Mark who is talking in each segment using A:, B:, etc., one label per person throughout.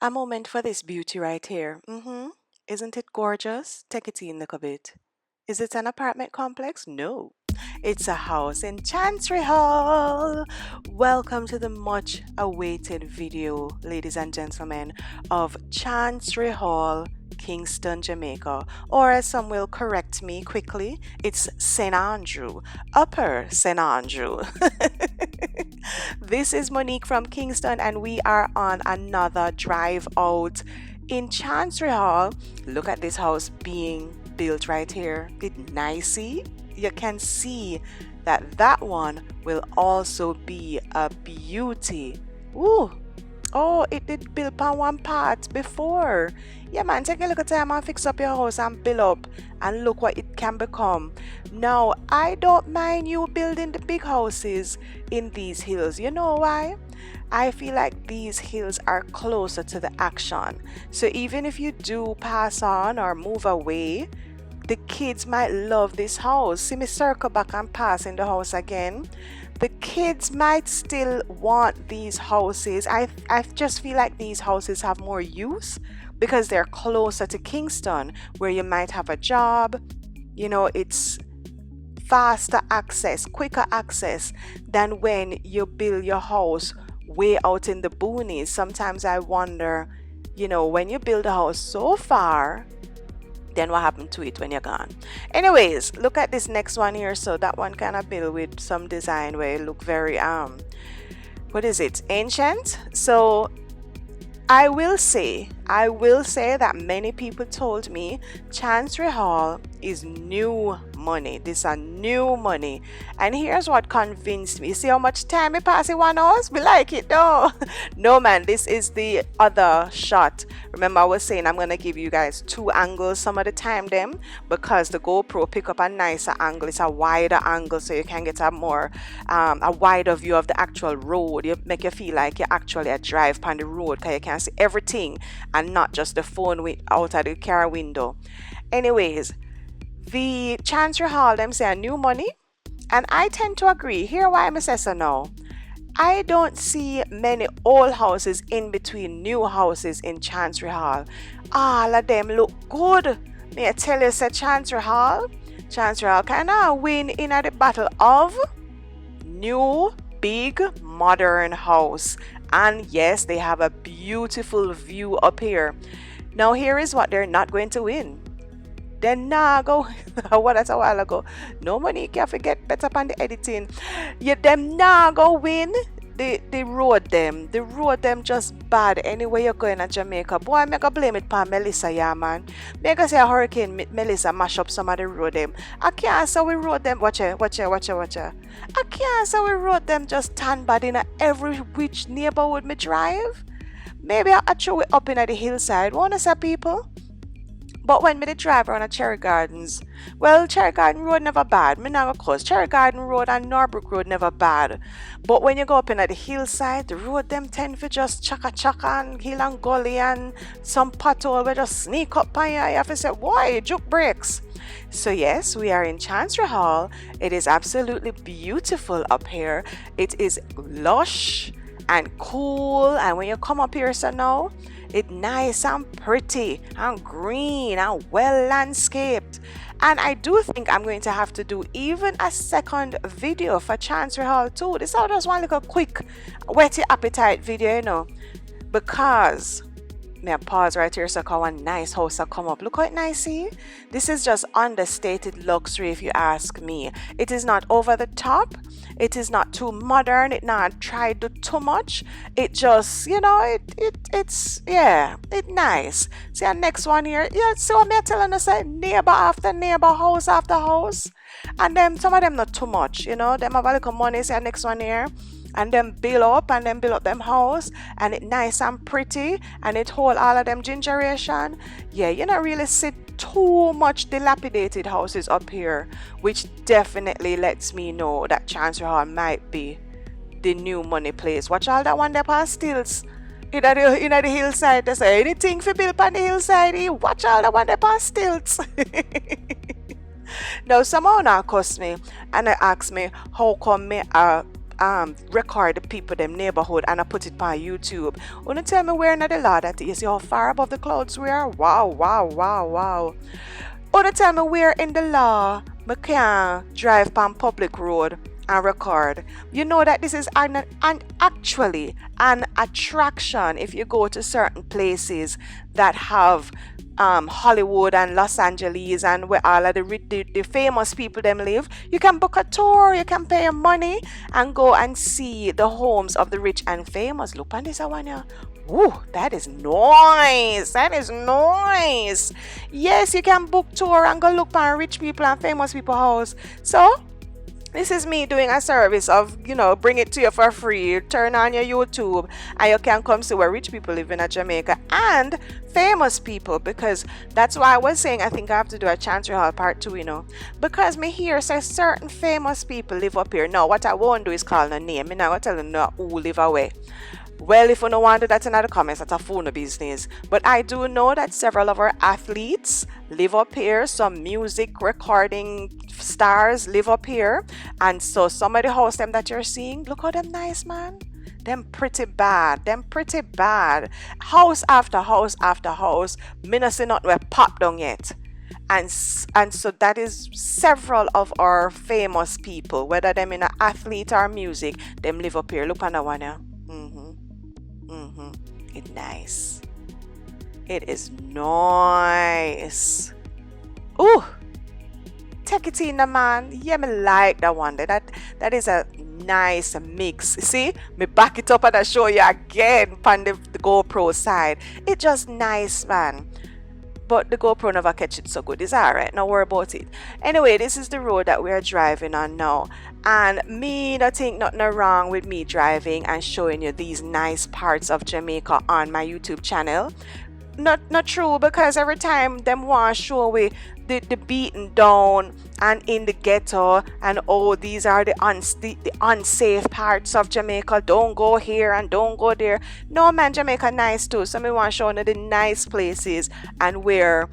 A: A moment for this beauty right here. Isn't it gorgeous? Take it in, look a bit. Is it an apartment complex? No. It's a house in Chancery Hall. Welcome to the much awaited video, ladies and gentlemen, of Chancery Hall, Kingston, Jamaica. Or as some will correct me quickly, it's St. Andrew, Upper St. Andrew. This is Monique from Kingston, and we are on another drive out in Chancery Hall. Look at this house being built right here. It's nicey. You can see that that one will also be a beauty. Ooh. Oh, it did build on one part before. Yeah, man, take a look at time and fix up your house and build up and look what it can become. Now, I don't mind you building the big houses in these hills. You know why? I feel like these hills are closer to the action. So even if you do pass on or move away, the kids might love this house. See me circle back and pass in the house again. The kids might still want these houses. I just feel like these houses have more use because they're closer to Kingston, where you might have a job. You know, it's faster access, quicker access than when you build your house way out in the boonies. Sometimes I wonder, you know, when you build a house so far, then what happened to it when you're gone? Anyways, look at this next one here. So that one kind of built with some design where it look very what is it, ancient. So I will say that many people told me Chancery Hall is new money. This is a new money. And here's what convinced me. See how much time it passed in one house? We like it though. No man, this is the other shot. Remember I was saying I'm going to give you guys two angles some of the time them, because the GoPro pick up a nicer angle. It's a wider angle, so you can get a more a wider view of the actual road. You make you feel like you actually drive on the road, because you can see everything and not just the phone out of the car window. Anyways, the Chancery Hall, them say new money, and I tend to agree. Here why I'm say so now. I don't see many old houses in between new houses in Chancery Hall. All of them look good. May I tell you, say Chancery Hall kind of win in the battle of new, big, modern house. And yes, they have a beautiful view up here. Now here is what they're not going to win. They're not go what that's a while ago. No money can forget better upon the editing. Yeah, them not go win. The road them just bad anywhere you're going at Jamaica. Boy, I'm gonna blame it for Melissa, yeah man. Make us say a hurricane Melissa mash up some of the road them. I can't say we road them watch it. I can't say we road them just tan bad in every which neighborhood me drive. Maybe I throw it up in the hillside. Wanna say people? But when me the drive around at Cherry Gardens, well, Cherry Garden Road never bad. Me now go close. Cherry Garden Road and Norbrook Road never bad. But when you go up in at the hillside, the road them tend for just chaka and hill and gully and some pothole where just sneak up on you. You have to say, boy, juke brakes. So yes, we are in Chancery Hall. It is absolutely beautiful up here. It is lush and cool, and when you come up here, so now it's nice and pretty and green and well landscaped. And I do think I'm going to have to do even a second video for Chancery Hall too. This is just one little quick whet your appetite video, you know, because may I pause right here so one nice house will come up. Look how nice, see? This is just understated luxury if you ask me. It is not over the top. It is not too modern. It not try to do too much. It just, you know, it's nice. See our next one here. Yeah, so I'm telling us neighbor after neighbor, house after house. And then some of them not too much, you know. Them have a little money. See our next one here. And then build up them house, and it nice and pretty, and it hold all of them gingeration. Yeah, you not really see too much dilapidated houses up here, which definitely lets me know that Chancery Hall might be the new money place. Watch all that one there past stills in the hillside. They say anything for build on the hillside. Watch all that one there past stilts. Now someone now cuss me and they ask me how come me record the people them neighborhood and I put it on YouTube. Wanna tell me where in the law that is? See how far above the clouds we are? Wow, wow, wow, wow. Wanna tell me where in the law me can drive on public road and record? You know that this is actually an attraction if you go to certain places that have Hollywood and Los Angeles and where all of the famous people them live. You can book a tour, you can pay your money and go and see the homes of the rich and famous. Look on this one here. Ooh, that is nice. That is nice. Yes, you can book tour and go look on rich people and famous people house. So this is me doing a service of, bring it to you for free. Turn on your YouTube and you can come see where rich people live in Jamaica and famous people, because that's why I was saying I think I have to do a Chancery Hall part 2, because me here says certain famous people live up here. Now, what I won't do is call no name. Me now I tell them no who live away. Well, if you don't want to do that in the comments, that's a phone business. But I do know that several of our athletes live up here. Some music recording stars live up here. And so some of the house them that you're seeing, look how them nice, man. Them pretty bad. Them pretty bad. House after house after house. Me not see nothing where pop down yet. And so that is several of our famous people, whether them in a athlete or music, them live up here. Look on that one here. It's nice. It is nice. Ooh, take it in, man. Yeah, me like that one. That is a nice mix. See, me back it up and I show you again on the GoPro side. It's just nice, man. But the GoPro never catch it so good. It's alright, no worry about it. Anyway, this is the road that we are driving on now. And me not think nothing wrong with me driving and showing you these nice parts of Jamaica on my YouTube channel. Not true, because every time them want to show we the beaten down and in the ghetto and these are the unsafe parts of Jamaica. Don't go here and don't go there. No, man, Jamaica nice too. So me want to show you the nice places and where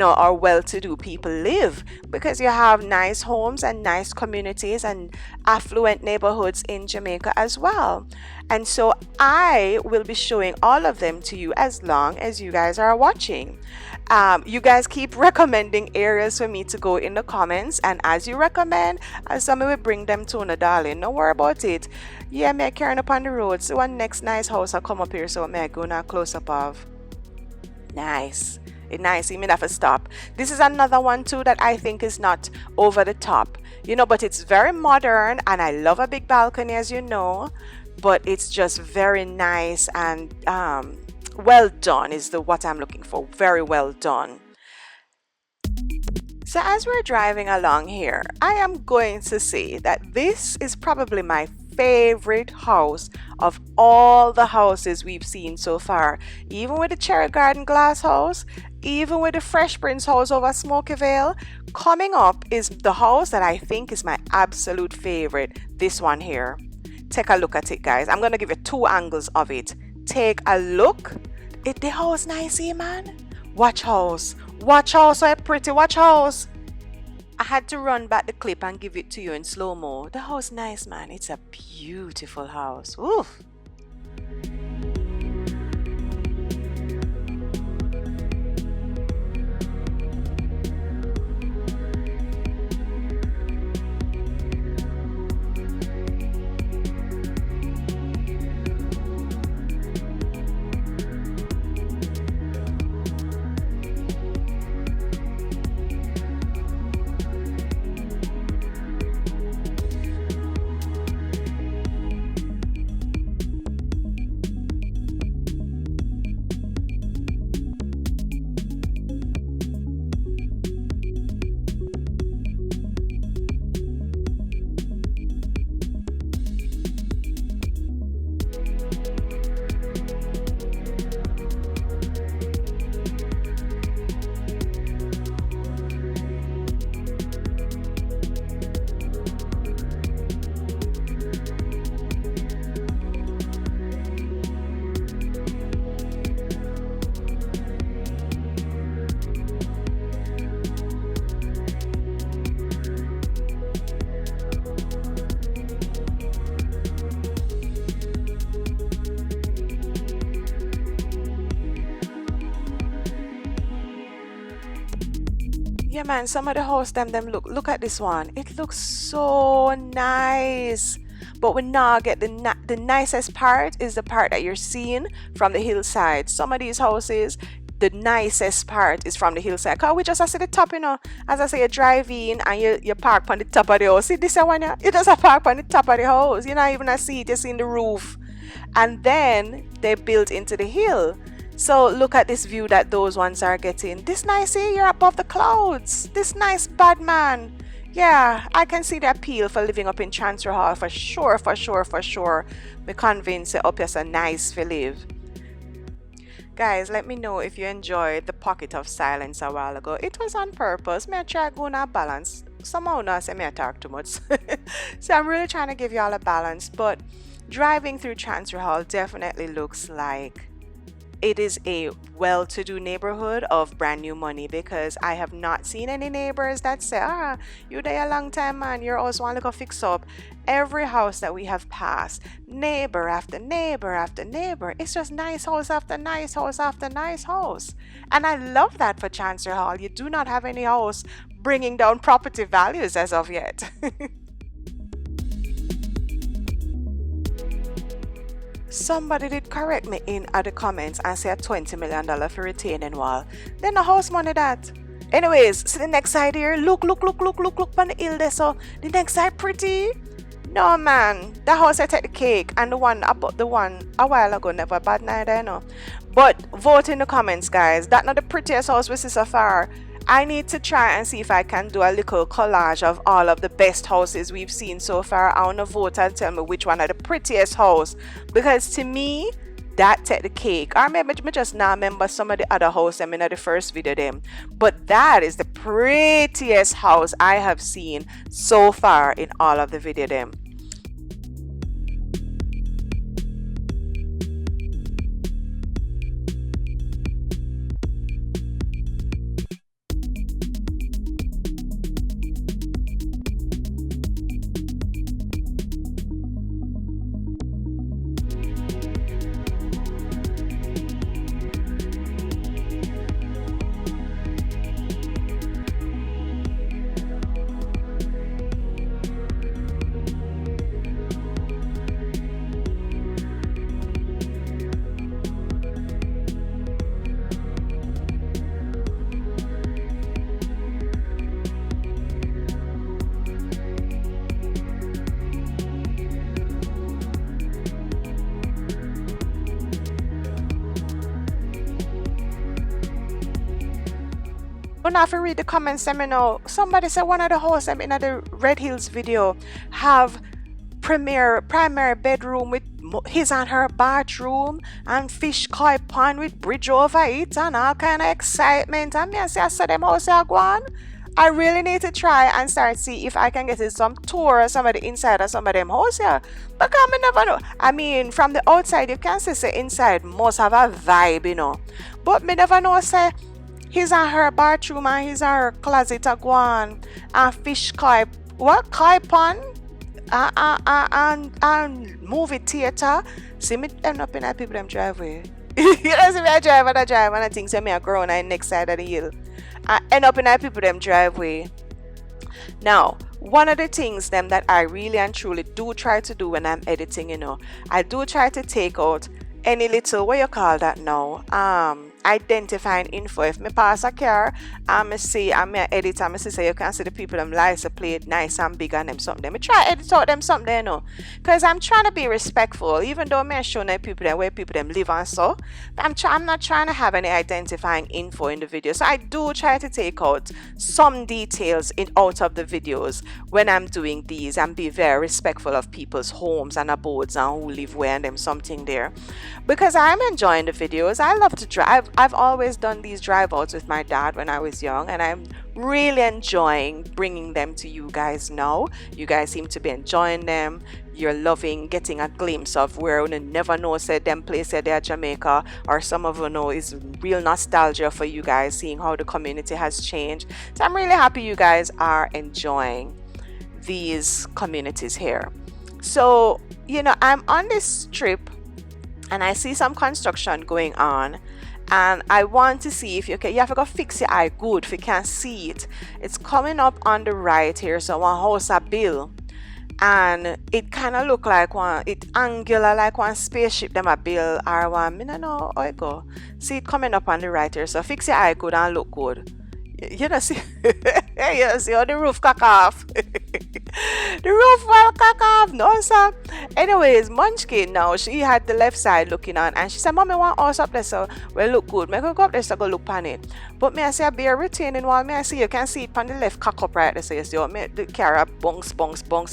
A: our well-to-do people live, because you have nice homes and nice communities and affluent neighborhoods in Jamaica as well. And so I will be showing all of them to you as long as you guys are watching. You guys keep recommending areas for me to go in the comments, and as you recommend, some will bring them to you, darling. Don't worry about it. Yeah, me carrying up on the road. So one next nice house I come up here, so me go now close up of. Nice. It's nice. You mean have to stop. This is another one too that I think is not over the top, but it's very modern, and I love a big balcony, as you know. But it's just very nice and well done is what I'm looking for. Very well done. So as we're driving along here, I am going to say that this is probably my favorite house of all the houses we've seen so far. Even with the Cherry Garden glass house, even with the Fresh Prince house over Smoky Vale, coming up is the house that I think is my absolute favorite. This one here. Take a look at it, guys. I'm gonna give you 2 angles of it. Take a look. The house nice here, man. Watch house. Watch house, so pretty. Watch house. I had to run back the clip and give it to you in slow-mo. The house nice, man. It's a beautiful house. Oof. Yeah, man, some of the house them look at this one. It looks so nice. But we now get the nicest part is the part that you're seeing from the hillside. Some of these houses, the nicest part is from the hillside. Cause we just see the top, As I say, you drive in and you park on the top of the house. See this one, yeah? You just a park on the top of the house. You're not even a see it, you see in the roof. And then they built into the hill. So look at this view that those ones are getting. This nice, see, you're above the clouds. This nice bad man. Yeah, I can see the appeal for living up in Chancery Hall for sure, for sure, for sure. Me convinced that up here's a nice to live. Guys, let me know if you enjoyed the pocket of silence a while ago. It was on purpose. Me I try go on a balance. Somehow now say me I talk too much. So I'm really trying to give you all a balance. But driving through Chancery Hall definitely looks like it is a well-to-do neighborhood of brand new money, because I have not seen any neighbors that say, you there a long time, man, you're also want to go fix up. Every house that we have passed, neighbor after neighbor after neighbor, it's just nice house after nice house after nice house. And I love that for Chancery Hall. You do not have any house bringing down property values as of yet. Somebody did correct me in the comments and say a $20 million for retaining wall. Then the house money that. Anyways, see the next side here. Look on the hill there. So the next side pretty. No man, the house I take the cake, and the one about the one a while ago never bad neither, But vote in the comments, guys. That's not the prettiest house we see so far. I need to try and see if I can do a little collage of all of the best houses we've seen so far. I want to vote and tell me which one are the prettiest house, because to me that take the cake. Or maybe me just now remember some of the other house in the first video them, but that is the prettiest house I have seen so far in all of the video them. But now if you read the comments, let me know. Somebody said one of the hosts in the Red Hills video have primary bedroom with his and her bathroom and fish koi pond with bridge over it and all kind of excitement. And me I say I saw them house are going. I really need to try and start see if I can get some tour of some of the inside of some of them house here. Because I never know. I mean, from the outside you can see inside must have a vibe, But me never know say his and her bathroom and his and her closet are going and fish koi pond and movie theater. See me end up in a people them driveway. You know, see me I drive and I think so me a grown and next side of the hill. I end up in a people them driveway. Now, one of the things them that I really and truly do try to do when I'm editing, I do try to take out any little, what you call that now, identifying info. If me pass a car, I see, I'm a edit, I see, so you can see the people them license plate nice and big and them something. Me try edit out them something, because I'm trying to be respectful, even though me show them people them where people them live and so. I'm not trying to have any identifying info in the video, so I do try to take out some details out of the videos when I'm doing these and be very respectful of people's homes and abodes and who live where and them something there, because I'm enjoying the videos. I love to drive. I've always done these drive outs with my dad when I was young, and I'm really enjoying bringing them to you guys now. You guys seem to be enjoying them. You're loving getting a glimpse of where you never know said them places there Jamaica, or some of you know is real nostalgia for you guys, seeing how the community has changed. So I'm really happy you guys are enjoying these communities here. So I'm on this trip and I see some construction going on, and I want to see if you can. You have to go fix your eye good if you can't see it. It's coming up on the right here, so one house a bill, and it kind of look like one, it angular like one spaceship them a bill or one, I don't know how it go. See it coming up on the right here, so fix your eye good and look good. You know, see, you see how the roof cock off. The roof will cock off. No, sir. Anyways, Munchkin now, she had the left side looking on, and she said, Mommy, want us up there, so well look good. Make her go up there, so go look on it. But me, I see a bear retaining wall. Me, I see you can see it on the left cock up right there, so you see, me, the car bunks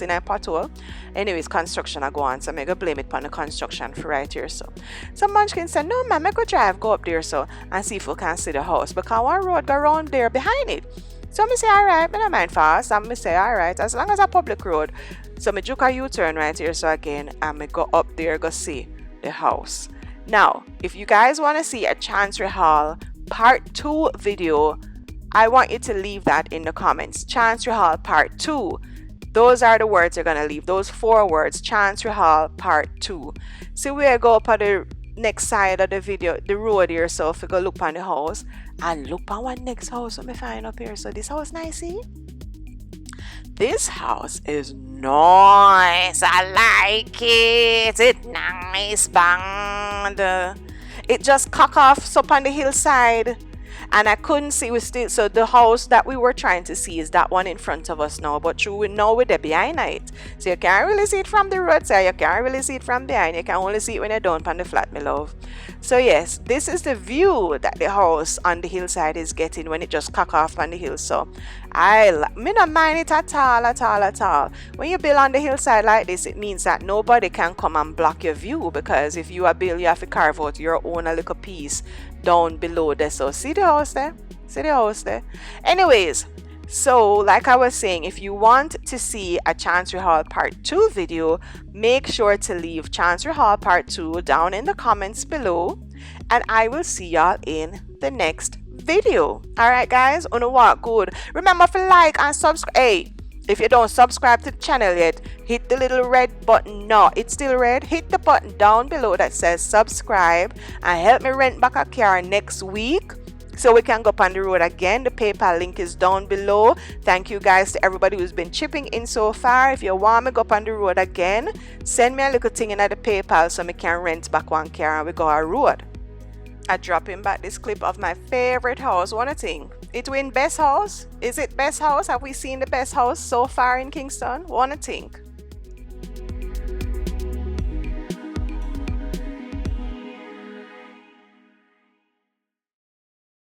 A: in a pothole. Anyways, construction I go on, so me go blame it on the construction for right here, so. So Munchkin said, no, man, me go drive, go up there, so, and see if we can see the house, because one road go around there behind it. So me say, alright, me don't mind fast, and me say, alright, as long as a public road. So me juke a U-turn right here, so again, and me go up there, go see the house. Now, if you guys want to see a Chancery Hall part 2 video, I want you to leave that in the comments. Chancery Hall part 2. Those are the words you're gonna leave. Those 4 words, Chancery Hall part 2. So we go up on the next side of the video, the road here, so if you go look on the house, and look on one next house let me find up here. So this house nice, see? This house is nice. I like it. It's nice band. It just cock off up on the hillside, and I couldn't see. We still, so the house that we were trying to see is that one in front of us now, but we know we're behind it, so you can't really see it from the roadside. You can't really see it from behind. You can only see it when you're down on the flat, my love. So yes, this is the view that the house on the hillside is getting when it just cock off on the hill. So me not mind it at all. When you build on the hillside like this, it means that nobody can come and block your view, because if you are build, you have to carve out your own a little piece down below there. So see the house there? See the house there? Anyways, so like I was saying, if you want to see a Chancery Hall part 2 video, make sure to leave Chancery Hall part 2 down in the comments below, and I will see y'all in the next video. Alright guys, on what good. Remember to like and subscribe. Hey, if you don't subscribe to the channel yet, hit the little red button. No, it's still red. Hit the button down below that says subscribe, and help me rent back a car next week, so we can go up on the road again. The PayPal link is down below. Thank you guys to everybody who's been chipping in so far. If you want me go up on the road again, send me a little thing in at the PayPal so me can rent back one car and we go on road. I dropping back this clip of my favorite house. Wanna think? It win best house? Is it best house? Have we seen the best house so far in Kingston? Wanna think?